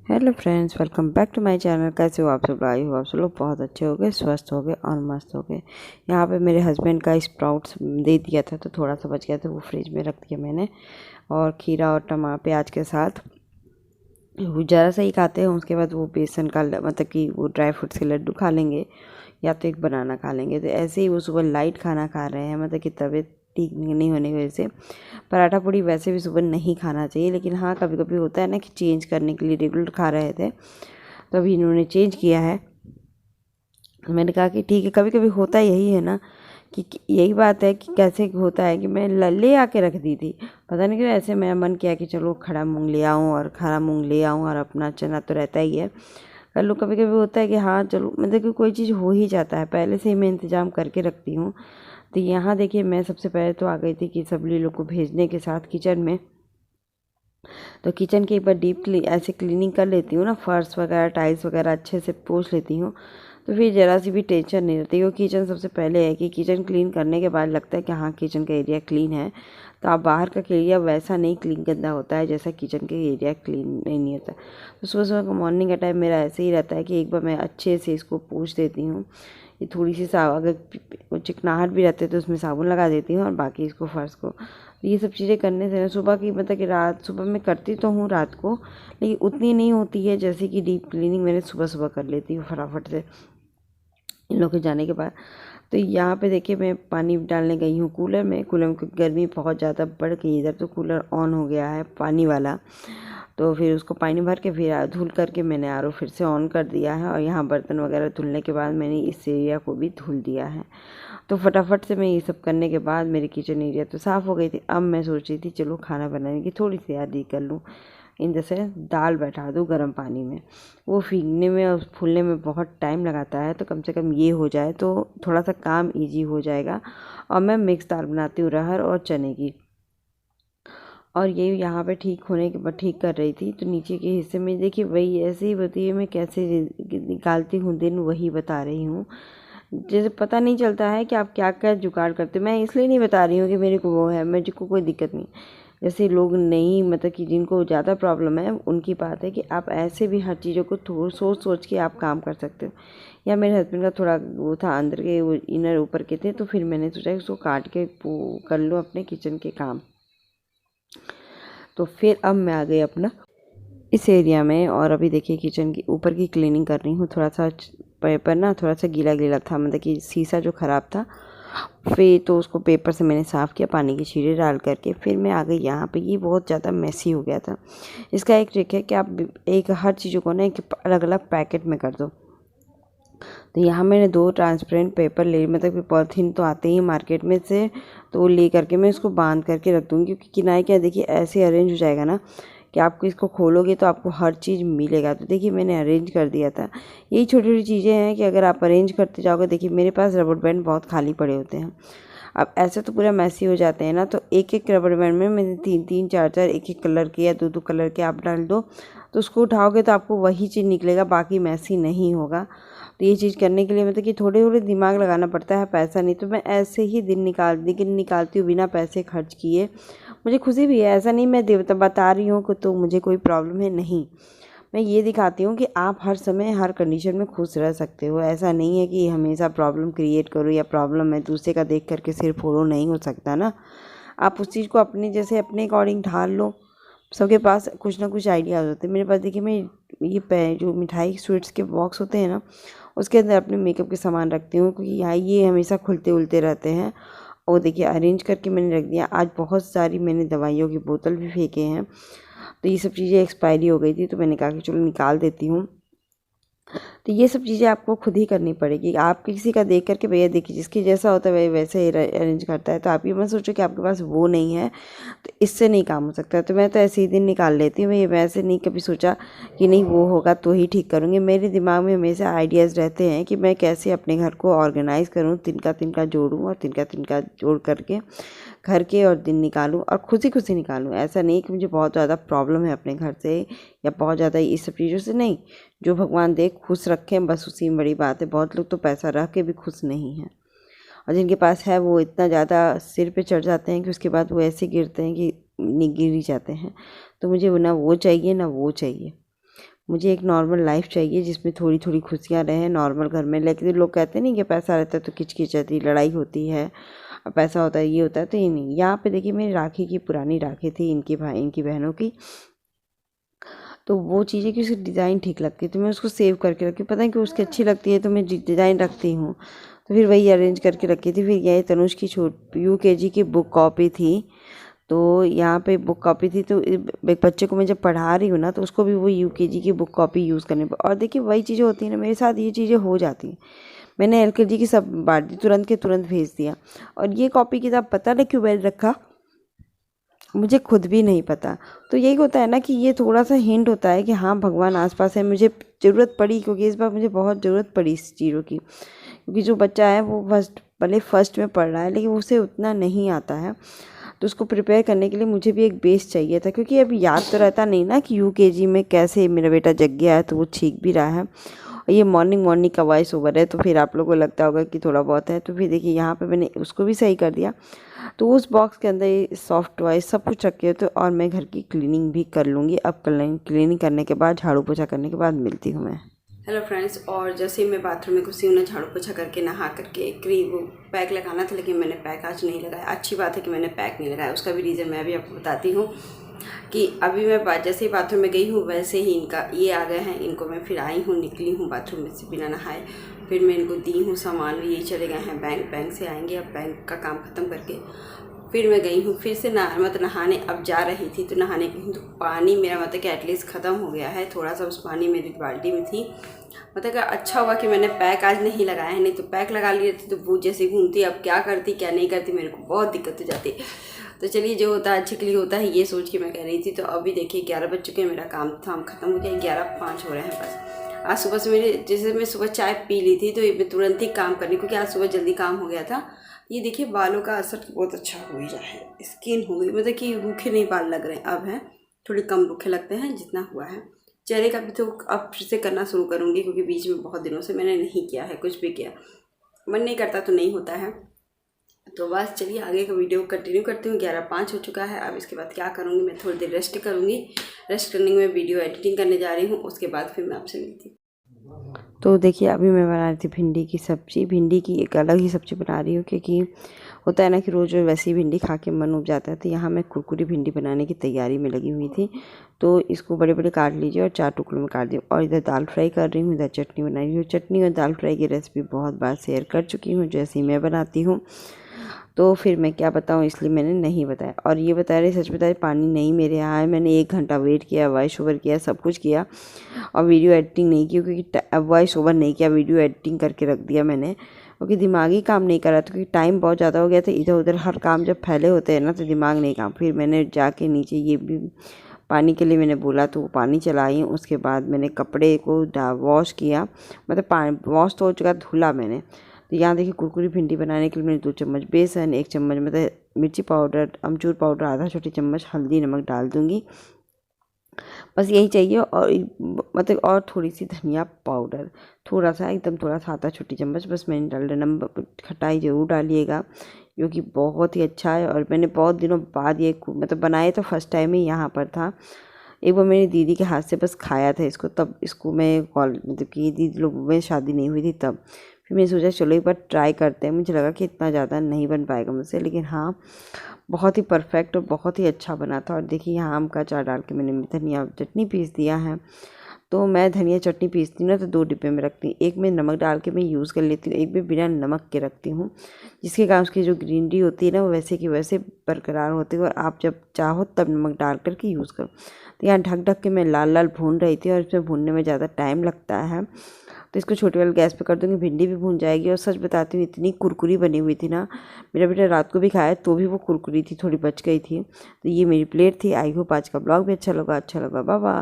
Hello friends, welcome back to my channel. कैसे हो आप सब? आई हो आप सब लोग बहुत अच्छे हो गए, स्वस्थ हो गए और मस्त हो गए। यहाँ पे मेरे हस्बैंड का स्प्राउट्स दे दिया था तो थोड़ा सा बच गया था, वो फ्रिज में रख दिया मैंने। और खीरा और प्याज के साथ वो ज़रा सा ही खाते हैं। उसके बाद वो बेसन का मतलब कि वो ड्राई फ्रूट्स के लड्डू खा लेंगे या तो एक बनाना खा लेंगे। तो ऐसे ही वो सुबह लाइट खाना खा रहे हैं, मतलब कि तबीयत ठीक नहीं होने की वजह से। पराठा पूड़ी वैसे भी सुबह नहीं खाना चाहिए, लेकिन हाँ कभी कभी होता है ना कि चेंज करने के लिए रेगुलर खा रहे थे तो अभी इन्होंने चेंज किया है। मैंने कहा कि ठीक है, कभी कभी होता यही है ना कि यही बात है कि कैसे होता है कि मैं ले आके रख दी थी। पता नहीं क्यों ऐसे मेरा मन किया कि चलो खड़ा मूंग ले आऊँ और खड़ा मूंग ले आऊँ, और अपना चना तो रहता ही है कर लो। कभी कभी होता है कि हाँ चलो, मतलब कि कोई चीज़ हो ही जाता है, पहले से ही मैं इंतज़ाम करके रखती हूँ। तो यहाँ देखिए, मैं सबसे पहले तो आ गई थी कि सभी लोग को भेजने के साथ किचन में। तो किचन की एक बार ऐसे क्लीनिंग कर लेती हूँ ना, फर्श वगैरह टाइल्स वगैरह अच्छे से पोंछ लेती हूँ, तो फिर ज़रा सी भी टेंशन नहीं रहती। वो किचन सबसे पहले है कि किचन क्लीन करने के बाद लगता है कि हाँ किचन का एरिया क्लीन है। तो आप बाहर का एरिया वैसा नहीं क्लीन गंदा होता है जैसा किचन का एरिया क्लीन नहीं होता। तो सुबह सुबह का मॉर्निंग का टाइम मेरा ऐसे ही रहता है कि एक बार मैं अच्छे से इसको पोंछ देती हूँ। ये थोड़ी सी अगर चिकनाहट भी रहते तो उसमें साबुन लगा देती हूँ, और बाकी इसको फर्श को। तो ये सब चीज़ें करने से सुबह की, मतलब कि रात सुबह में करती तो हूँ रात को, लेकिन उतनी नहीं होती है जैसे कि डीप क्लीनिंग मैंने सुबह सुबह कर लेती हूँ फटाफट से इन लोग के जाने के बाद। तो यहाँ पे देखिए, मैं पानी डालने गई हूँ कूलर में क्योंकि गर्मी बहुत ज़्यादा बढ़ गई इधर, तो कूलर ऑन हो गया है पानी वाला। तो फिर उसको पानी भर के फिर धुल करके मैंने आर ओ फिर से ऑन कर दिया है, और यहाँ बर्तन वगैरह धुलने के बाद मैंने इस एरिया को भी धुल दिया है। तो फटाफट से मैं ये सब करने के बाद मेरी किचन एरिया तो साफ़ हो गई थी। अब मैं सोच रही थी चलो खाना बनाने की थोड़ी सी तैयारी कर लूँ। इन जैसे दाल बैठा दूँ गर्म पानी में, वो भीगने में और फूलने में बहुत टाइम लगाता है, तो कम से कम ये हो जाए तो थोड़ा सा काम इजी हो जाएगा। और मैं मिक्स दाल बनाती हूँ अरहर और चने की। और ये यहाँ पे ठीक होने के बाद ठीक कर रही थी, तो नीचे के हिस्से में देखिए वही ऐसे ही बताइए मैं कैसे निकालती हूँ दिन, वही बता रही हूँ। जैसे पता नहीं चलता है कि आप क्या क्या जुगाड़ करते हो। मैं इसलिए नहीं बता रही हूँ कि मेरे को वो है, मुझे को कोई दिक्कत नहीं। जैसे लोग नहीं, मतलब कि जिनको ज़्यादा प्रॉब्लम है उनकी बात है कि आप ऐसे भी हर चीज़ों को थोड़ा सोच सोच के आप काम कर सकते हो। या मेरे हस्बैंड का थोड़ा वो था, अंदर के वो इनर ऊपर के थे, तो फिर मैंने सोचा कि उसको काट के कर लो अपने किचन के काम। तो फिर अब मैं आ गई अपना इस एरिया में, और अभी देखिए किचन की ऊपर की क्लीनिंग कर रही हूँ। थोड़ा सा पेपर ना थोड़ा सा गीला गीला था, मतलब कि शीशा जो ख़राब था, फिर तो उसको पेपर से मैंने साफ़ किया पानी की छींटे डाल करके। फिर मैं आ गई यहाँ पे, ये बहुत ज़्यादा मैसी हो गया था। इसका एक ट्रिक है कि आप एक हर चीज़ों को ना एक अलग अलग पैकेट में कर दो। तो यहाँ मैंने 2 ट्रांसपेरेंट पेपर ले, मतलब कि पॉलीथीन तो आते ही मार्केट में से, तो वो ले करके मैं इसको बांध करके रख दूँगी, क्योंकि किनारे क्या देखिए ऐसे अरेंज हो जाएगा ना कि आपको इसको खोलोगे तो आपको हर चीज़ मिलेगा। तो देखिए मैंने अरेंज कर दिया था। यही छोटी छोटी चीज़ें हैं कि अगर आप अरेंज करते जाओगे। देखिए मेरे पास रबड़ बैंड बहुत खाली पड़े होते हैं। अब ऐसे तो पूरा मैसी हो जाते हैं ना, तो एक एक रबड़ बैंड में मैंने 3-3 4-4 एक एक कलर के या 2-2 कलर के आप डाल दो, तो उसको उठाओगे तो आपको वही चीज़ निकलेगा, बाकी मैसी नहीं होगा। तो ये चीज़ करने के लिए मतलब कि थोड़े थोड़े दिमाग लगाना पड़ता है, पैसा नहीं। तो मैं ऐसे ही दिन निकालती हूँ बिना पैसे खर्च किए। मुझे खुशी भी है, ऐसा नहीं मैं देवता बता रही हूँ कि तो मुझे कोई प्रॉब्लम है, नहीं। मैं ये दिखाती हूँ कि आप हर समय हर कंडीशन में खुश रह सकते हो। ऐसा नहीं है कि हमेशा प्रॉब्लम क्रिएट करो, या प्रॉब्लम है दूसरे का देख करके सिर फोड़ो, नहीं हो सकता ना। आप उस चीज़ को अपने जैसे अपने अकॉर्डिंग ढाल लो। सबके पास कुछ ना कुछ आइडियाज़ होते हैं। मेरे पास देखिए, मैं ये जो मिठाई स्वीट्स के बॉक्स होते हैं ना, उसके अंदर अपने मेकअप के सामान रखती हूँ, क्योंकि यहाँ ये हमेशा खुलते उलते रहते हैं। और देखिए अरेंज करके मैंने रख दिया। आज बहुत सारी मैंने दवाइयों की बोतल भी फेंके हैं, तो ये सब चीज़ें एक्सपायरी हो गई थी, तो मैंने कहा कि चलो निकाल देती हूँ। तो ये सब चीज़ें आपको खुद ही करनी पड़ेगी। आप किसी का देख करके, भैया देखिए जिसकी जैसा होता है वही वैसे ही अरेंज करता है, तो आप ये मत सोचो कि आपके पास वो नहीं है तो इससे नहीं काम हो सकता। तो मैं तो ऐसे ही दिन निकाल लेती हूँ। मैं ऐसे नहीं कभी सोचा कि नहीं वो होगा तो ही ठीक करूँगी। मेरे दिमाग में हमेशा आइडियाज़ रहते हैं कि मैं कैसे अपने घर को ऑर्गेनाइज़ करूँ, तिनका तिनका जोड़ूँ और तिनका तिनका जोड़ करके घर के और दिन निकालूँ और खुशी खुशी निकालूँ। ऐसा नहीं कि मुझे बहुत ज़्यादा प्रॉब्लम है अपने घर से, या बहुत ज़्यादा इस सब चीज़ों से, नहीं। जो भगवान दे खुश रखें, बस उसी में बड़ी बात है। बहुत लोग तो पैसा रख के भी खुश नहीं हैं, और जिनके पास है वो इतना ज़्यादा सिर पे चढ़ जाते हैं कि उसके बाद वो ऐसे गिरते हैं कि गिर ही जाते हैं। तो मुझे ना वो चाहिए ना वो चाहिए। मुझे एक नॉर्मल लाइफ चाहिए जिसमें थोड़ी थोड़ी खुशियाँ रहें नॉर्मल घर में। लेकिन लोग कहते नहीं कि पैसा रहता है तो किचकिच रहती, लड़ाई होती है, और पैसा होता है ये होता है, तो ये नहीं। यहाँ पे देखिए मेरी राखी की पुरानी राखी थी इनकी भाई इनकी बहनों की, तो वो चीज़ें कि उसकी डिज़ाइन ठीक लगती है तो मैं उसको सेव करके रखी। पता है कि उसकी अच्छी लगती है तो मैं डिज़ाइन रखती हूँ, तो फिर वही अरेंज करके रखी थी। फिर यह तनुष की UKG की बुक कॉपी थी, तो यहाँ पे बुक कॉपी थी, तो एक बच्चे को मैं जब पढ़ा रही हूँ ना तो उसको भी वो UKG की बुक कॉपी यूज़ करने पर। और देखिए वही चीज़ें होती हैं ना, मेरे साथ ये चीज़ें हो जाती हैं। मैंने LKG की सब बांट दी, तुरंत के तुरंत भेज दिया। और ये कॉपी किताब पता नहीं क्यों मैंने रखा, मुझे खुद भी नहीं पता। तो यही होता है ना कि ये थोड़ा सा हिंट होता है कि हाँ भगवान आसपास है। मुझे ज़रूरत पड़ी, क्योंकि इस बार मुझे बहुत ज़रूरत पड़ी इस चीज़ों की, क्योंकि जो बच्चा है वो भले फर्स्ट में पढ़ रहा है लेकिन उसे उतना नहीं आता है, तो उसको प्रिपेयर करने के लिए मुझे भी एक बेस चाहिए था। क्योंकि अब याद तो रहता नहीं ना कि UKG में कैसे मेरा बेटा जग गया है, तो वो सीख भी रहा है। और ये मॉर्निंग का वॉइस ओवर है, तो फिर आप लोगों को लगता होगा कि थोड़ा बहुत है, तो फिर देखिए यहाँ पे मैंने उसको भी सही कर दिया। तो उस बॉक्स के अंदर ये सॉफ्ट टॉयज सब कुछ रखे होते, और मैं घर की क्लीनिंग भी कर लूँगी। अब क्लीनिंग करने के बाद, झाड़ू पोछा करने के बाद मिलती हूँ मैं। हेलो फ्रेंड्स, और जैसे ही मैं बाथरूम में घुसी हूँ ना, झाड़ू पोछा करके नहा करके क्रीम पैक लगाना था, लेकिन मैंने पैक आज नहीं लगाया। अच्छी बात है कि मैंने पैक नहीं लगाया, उसका भी रीज़न मैं अभी आपको बताती हूँ। कि अभी मैं जैसे ही बाथरूम में गई हूँ वैसे ही इनका ये आ गए हैं, इनको मैं फिर आई हूँ, निकली हूँ बाथरूम में से बिना नहाए। फिर मैं इनको दी हूँ सामान, ये चले गए हैं बैंक से आएंगे। अब बैंक का काम ख़त्म करके फिर मैं गई हूँ फिर से नहाने। अब जा रही थी तो नहाने गई हूँ, तो पानी मेरा मतलब कि एटलीस्ट ख़त्म हो गया है। थोड़ा सा उस पानी मेरी बाल्टी में थी, मतलब कि अच्छा हुआ कि मैंने पैक आज नहीं लगाया है, नहीं तो पैक लगा लिए थे तो वो जैसे घूमती, अब क्या करती क्या नहीं करती, मेरे को बहुत दिक्कत हो जाती। तो चलिए जो होता है अच्छे के लिए होता है, ये सोच के मैं कह रही थी। तो अभी देखिए 11 बज चुके हैं, मेरा काम ख़त्म हो गया, 11:05 हो रहे हैं बस। आज सुबह से मेरे जैसे मैं सुबह चाय पी ली थी तो मैं तुरंत ही काम करनी, क्योंकि आज सुबह जल्दी काम हो गया था। ये देखिए बालों का असर बहुत अच्छा हो ही रहा है, स्किन हो गई, मतलब कि रूखे नहीं बाल लग रहे हैं, अब हैं थोड़े कम रूखे लगते हैं जितना हुआ है। चेहरे का भी तो अब फिर से करना शुरू करूँगी, क्योंकि बीच में बहुत दिनों से मैंने नहीं किया है, कुछ भी किया, मन नहीं करता तो नहीं होता है। तो बस चलिए आगे का वीडियो कंटिन्यू करती हूँ। 11:05 हो चुका है। अब इसके बाद क्या करूँगी, मैं थोड़ी देर रेस्ट करूँगी। रेस्ट करने में वीडियो एडिटिंग करने जा रही हूँ, उसके बाद फिर मैं आपसे मिलती हूँ। तो देखिए अभी मैं बना रही थी भिंडी की सब्ज़ी। भिंडी की एक अलग ही सब्ज़ी बना रही हूँ, क्योंकि होता है ना कि रोज़ वैसी भिंडी खा के मन उब जाता है। तो यहाँ मैं कुरकुरी भिंडी बनाने की तैयारी में लगी हुई थी। तो इसको बड़े बड़े काट लीजिए और 4 टुकड़ों में काट दिए। और इधर दाल फ्राई कर रही हूँ, इधर चटनी बना रही हूँ। चटनी और दाल फ्राई की रेसिपी बहुत बार शेयर कर चुकी हूँ, जैसे ही मैं बनाती हूँ। तो फिर मैं क्या बताऊँ, इसलिए मैंने नहीं बताया। और ये बता रही, सच बता रही, पानी नहीं मेरे यहाँ है। मैंने 1 घंटा वेट किया, वॉइस ओवर किया, सब कुछ किया, और वीडियो एडिटिंग नहीं की, क्योंकि वॉइस ओवर नहीं किया, वीडियो एडिटिंग करके रख दिया मैंने, क्योंकि दिमागी काम नहीं कर रहा था, क्योंकि टाइम बहुत ज़्यादा हो गया था। इधर उधर हर काम जब फैले होते हैं ना तो दिमाग नहीं काम। फिर मैंने जाके नीचे ये भी पानी के लिए मैंने बोला, तो वो पानी चलाई। उसके बाद मैंने कपड़े को वॉश किया, मतलब पानी वॉश तो हो चुका, धुला मैंने। तो यहाँ देखिए कुरकुरी भिंडी बनाने के लिए मैंने 2 चम्मच बेसन, 1 चम्मच मतलब मिर्ची पाउडर, अमचूर पाउडर, आधा छोटी चम्मच हल्दी नमक डाल दूँगी, बस यही चाहिए। और मतलब और थोड़ी सी धनिया पाउडर, थोड़ा सा, एकदम थोड़ा सा, आधा छोटी चम्मच बस मैंने डाल दिया। नमक खटाई ज़रूर डालिएगा, क्योंकि बहुत ही अच्छा है। और मैंने बहुत दिनों बाद ये मतलब बनाए, तो फर्स्ट टाइम ही यहाँ पर था। एक बार मेरी दीदी के हाथ से बस खाया था इसको, तब इसको मैं मतलब कि दीदी लोग में शादी नहीं हुई थी तब। फिर मैंने सोचा चलो एक बार ट्राई करते हैं। मुझे लगा कि इतना ज़्यादा नहीं बन पाएगा मुझसे, लेकिन हाँ बहुत ही परफेक्ट और बहुत ही अच्छा बना था। और देखिए यहाँ आम का अचार डाल के मैंने धनिया चटनी पीस दिया है। तो मैं धनिया चटनी पीसती हूँ ना तो 2 डिब्बे में रखती हूँ, एक में नमक डाल के मैं यूज़ कर लेती हूँ, एक में बिना नमक के रखती हूँ, जिसके कारण उसकी जो ग्रीनरी होती है ना वो वैसे की वैसे बरकरार होती है, और आप जब चाहो तब नमक डाल करके यूज़ करो। तो यहाँ ढक ढक के मैं लाल लाल भून रही थी, और इसमें भूनने में ज़्यादा टाइम लगता है, तो इसको छोटे वाले गैस पे कर दूँगी, भिंडी भी भून जाएगी। और सच बताती हूँ इतनी कुरकुरी बनी हुई थी ना, मेरा बेटा रात को भी खाया तो भी वो कुरकुरी थी, थोड़ी बच गई थी। तो ये मेरी प्लेट थी। आई होप आज का ब्लॉग भी अच्छा लगा। Bye bye.